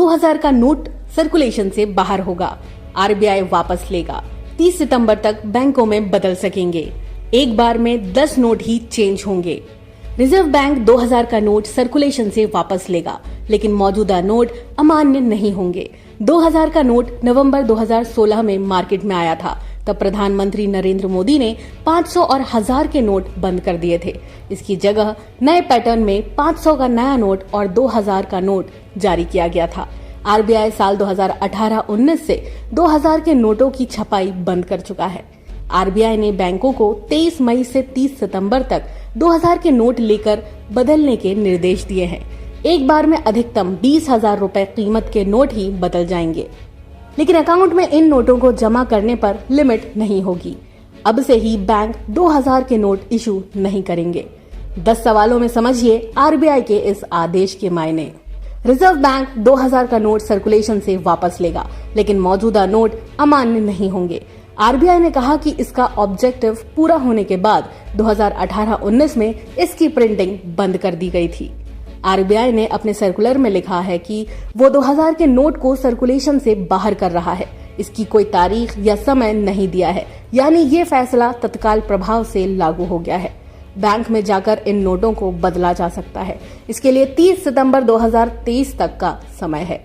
2000 का note circulation से बाहर होगा। आरबीआई वापस लेगा। 30 सितंबर तक बैंकों में बदल सकेंगे। एक बार में 10 नोट ही चेंज होंगे। रिजर्व बैंक 2000 का नोट सर्कुलेशन से वापस लेगा, लेकिन मौजूदा नोट अमान्य नहीं होंगे। 2000 का नोट नवंबर 2016 में मार्केट में आया था। तब प्रधानमंत्री नरेंद्र मोदी ने 500 और 1000 के नोट बंद कर दिए थे। इसकी जगह नए पैटर्न में 500 का नया नोट और 2000 का नोट जारी किया गया था। आरबीआई साल 2018-19 से 2000 के नोटों की छपाई बंद कर चुका है। आरबीआई ने बैंकों को 23 मई से 30 सितंबर तक 2000 के नोट लेकर बदलने के निर्देश दिए हैं। एक बार में अधिकतम 20,000 रुपए कीमत के नोट ही बदल जाएंगे, लेकिन अकाउंट में इन नोटों को जमा करने पर लिमिट नहीं होगी। अब से ही बैंक 2000 के नोट इशू नहीं करेंगे। 10 सवालों में समझिए आरबीआई के इस आदेश के मायने। रिजर्व बैंक 2000 का नोट सर्कुलेशन से वापस लेगा, लेकिन मौजूदा नोट अमान्य नहीं होंगे। आरबीआई ने कहा कि इसका ऑब्जेक्टिव पूरा होने के बाद 2018-19 में इसकी प्रिंटिंग बंद कर दी गई थी। आरबीआई ने अपने सर्कुलर में लिखा है कि वो 2000 के नोट को सर्कुलेशन से बाहर कर रहा है। इसकी कोई तारीख या समय नहीं दिया है, यानी ये फैसला तत्काल प्रभाव से लागू हो गया है। बैंक में जाकर इन नोटों को बदला जा सकता है। इसके लिए 30 सितंबर 2023 तक का समय है।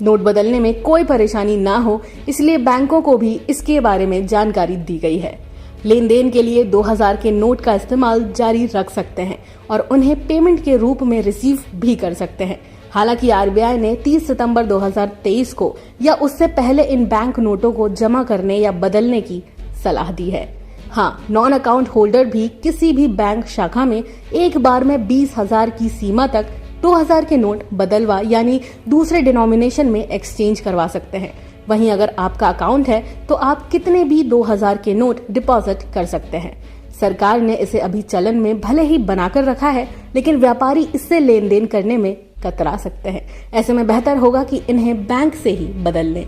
नोट बदलने में कोई परेशानी ना हो, इसलिए बैंकों को भी इसके बारे में जानकारी दी गई है। लेन देन के लिए 2000 के नोट का इस्तेमाल जारी रख सकते हैं और उन्हें पेमेंट के रूप में रिसीव भी कर सकते हैं। हालांकि आरबीआई ने 30 सितंबर 2023 को या उससे पहले इन बैंक नोटों को जमा करने या बदलने की सलाह दी है। हाँ, नॉन अकाउंट होल्डर भी किसी भी बैंक शाखा में एक बार में 20,000 की सीमा तक 2000 के नोट बदलवा यानी दूसरे डिनोमिनेशन में एक्सचेंज करवा सकते हैं। वहीं अगर आपका अकाउंट है तो आप कितने भी 2000 के नोट डिपॉजिट कर सकते हैं। सरकार ने इसे अभी चलन में भले ही बनाकर रखा है, लेकिन व्यापारी इससे लेन देन करने में कतरा सकते हैं। ऐसे में बेहतर होगा कि इन्हें बैंक से ही बदल लें।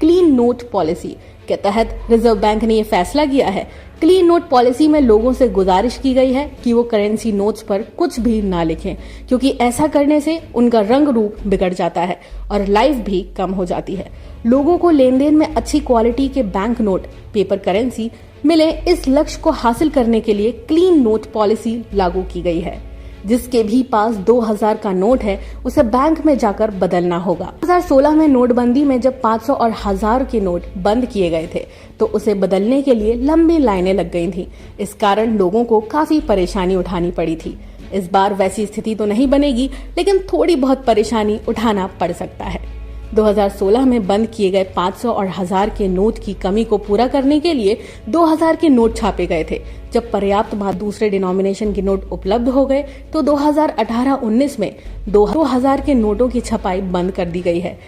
क्लीन नोट पॉलिसी के तहत रिजर्व बैंक ने ये फैसला किया है। क्लीन नोट पॉलिसी में लोगों से गुजारिश की गई है कि वो करेंसी नोट्स पर कुछ भी ना लिखें, क्योंकि ऐसा करने से उनका रंग रूप बिगड़ जाता है और लाइफ भी कम हो जाती है। लोगों को लेन देन में अच्छी क्वालिटी के बैंक नोट, पेपर करेंसी मिले, इस लक्ष्य को हासिल करने के लिए क्लीन नोट पॉलिसी लागू की गई है। जिसके भी पास 2000 का नोट है उसे बैंक में जाकर बदलना होगा। 2016 में नोटबंदी में जब 500 और 1000 के नोट बंद किए गए थे तो उसे बदलने के लिए लंबी लाइनें लग गई थी। इस कारण लोगों को काफी परेशानी उठानी पड़ी थी। इस बार वैसी स्थिति तो नहीं बनेगी, लेकिन थोड़ी बहुत परेशानी उठाना पड़ सकता है। 2016 में बंद किए गए 500 और 1000 के नोट की कमी को पूरा करने के लिए 2000 के नोट छापे गए थे। जब पर्याप्त मात्रा दूसरे डिनोमिनेशन के नोट उपलब्ध हो गए तो 2018-19 में 2000 के नोटों की छपाई बंद कर दी गई है।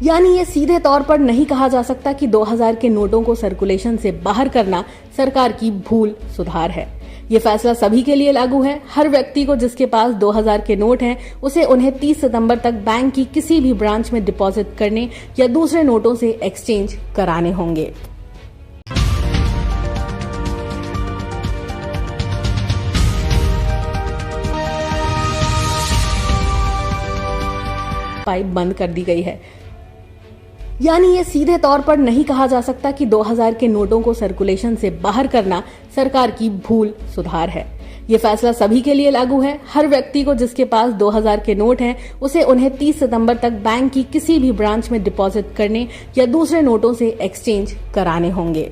यानी ये सीधे तौर पर नहीं कहा जा सकता कि 2000 के नोटों को सर्कुलेशन से बाहर करना सरकार की भूल सुधार है। ये फैसला सभी के लिए लागू है। हर व्यक्ति को जिसके पास 2000 के नोट हैं, उसे उन्हें 30 सितंबर तक बैंक की किसी भी ब्रांच में डिपॉजिट करने या दूसरे नोटों से एक्सचेंज कराने होंगे। पाइप बंद कर दी गई है। यानी ये सीधे तौर पर नहीं कहा जा सकता कि 2000 के नोटों को सर्कुलेशन से बाहर करना सरकार की भूल सुधार है। ये फैसला सभी के लिए लागू है। हर व्यक्ति को जिसके पास 2000 के नोट हैं, उसे उन्हें 30 सितंबर तक बैंक की किसी भी ब्रांच में डिपॉजिट करने या दूसरे नोटों से एक्सचेंज कराने होंगे।